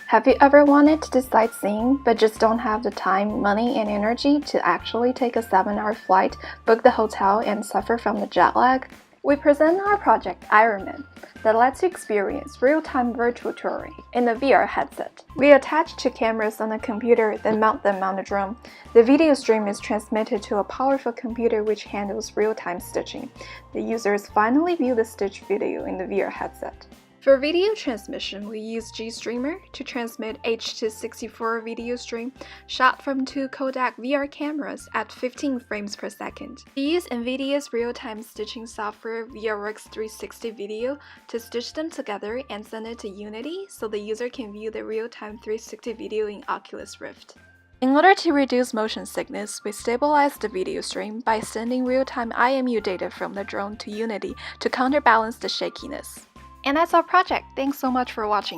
Have you ever wanted to do sightseeing but just don't have the time, money, and energy to actually take a 7-hour flight, book the hotel, and suffer from the jet lag? We present our project Ironman that lets you experience real-time virtual touring in a VR headset. We attach two cameras on a computer, then mount them on the drone. The video stream is transmitted to a powerful computer which handles real-time stitching. The users finally view the stitched video in the VR headset. For video transmission, we use GStreamer to transmit H.264 video stream shot from two Kodak VR cameras at 15 frames per second. We use NVIDIA's real-time stitching software VRWorks 360 Video to stitch them together and send it to Unity so the user can view the real-time 360 video in Oculus Rift. In order to reduce motion sickness, we stabilize the video stream by sending real-time IMU data from the drone to Unity to counterbalance the shakiness. And that's our project. Thanks so much for watching.